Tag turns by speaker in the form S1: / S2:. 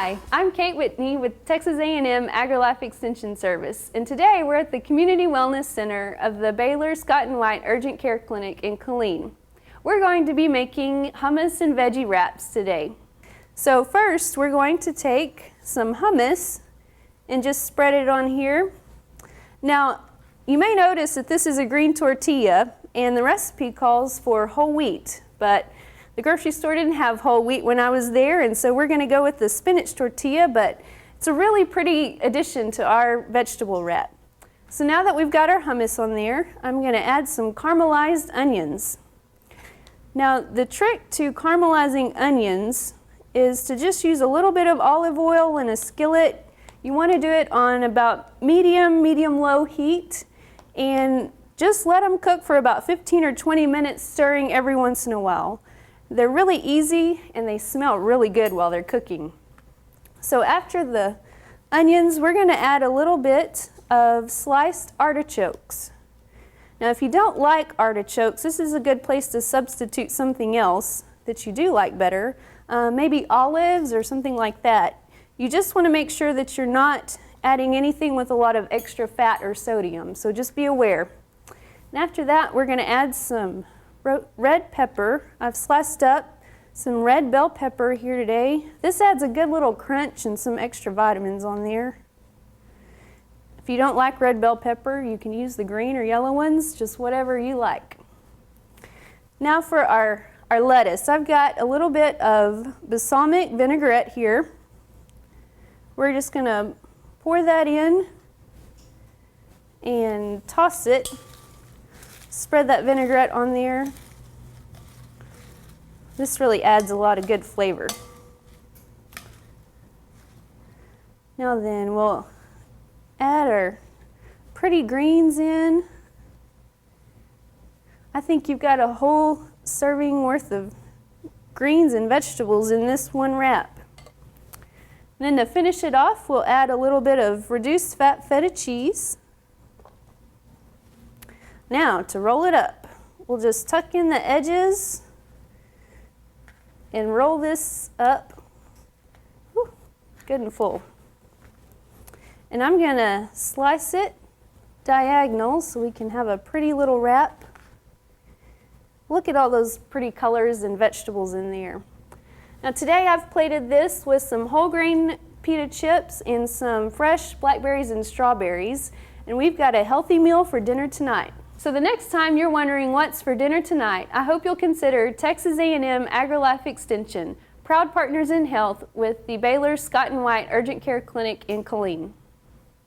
S1: Hi, I'm Kate Whitney with Texas A&M AgriLife Extension Service, and today we're at the Community Wellness Center of the Baylor Scott & White Urgent Care Clinic in Killeen. We're going to be making hummus and veggie wraps today. So first, we're going to take some hummus and just spread it on here. Now, you may notice that this is a green tortilla, and the recipe calls for whole wheat, but the grocery store didn't have whole wheat when I was there, and so we're going to go with the spinach tortilla, but it's a really pretty addition to our vegetable wrap. So now that we've got our hummus on there, I'm going to add some caramelized onions. Now, the trick to caramelizing onions is to just use a little bit of olive oil in a skillet. You want to do it on about medium-low heat, and just let them cook for about 15 or 20 minutes, stirring every once in a while. They're really easy and they smell really good while they're cooking. So after the onions, we're going to add a little bit of sliced artichokes. Now, if you don't like artichokes, this is a good place to substitute something else that you do like better, maybe olives or something like that. You just want to make sure that you're not adding anything with a lot of extra fat or sodium, so just be aware. And after that, we're going to add some red pepper. I've sliced up some red bell pepper here today. This adds a good little crunch and some extra vitamins on there. If you don't like red bell pepper, you can use the green or yellow ones, just whatever you like. Now for our lettuce. I've got a little bit of balsamic vinaigrette here. We're just going to pour that in and toss it. Spread that vinaigrette on there. This really adds a lot of good flavor. Now then, we'll add our pretty greens in. I think you've got a whole serving worth of greens and vegetables in this one wrap. And then to finish it off, we'll add a little bit of reduced fat feta cheese. Now, to roll it up, we'll just tuck in the edges and roll this up. Whew, good and full. And I'm going to slice it diagonal so we can have a pretty little wrap. Look at all those pretty colors and vegetables in there. Now today I've plated this with some whole grain pita chips and some fresh blackberries and strawberries, and we've got a healthy meal for dinner tonight. So the next time you're wondering what's for dinner tonight, I hope you'll consider Texas A&M AgriLife Extension, proud partners in health with the Baylor Scott & White Urgent Care Clinic in Killeen.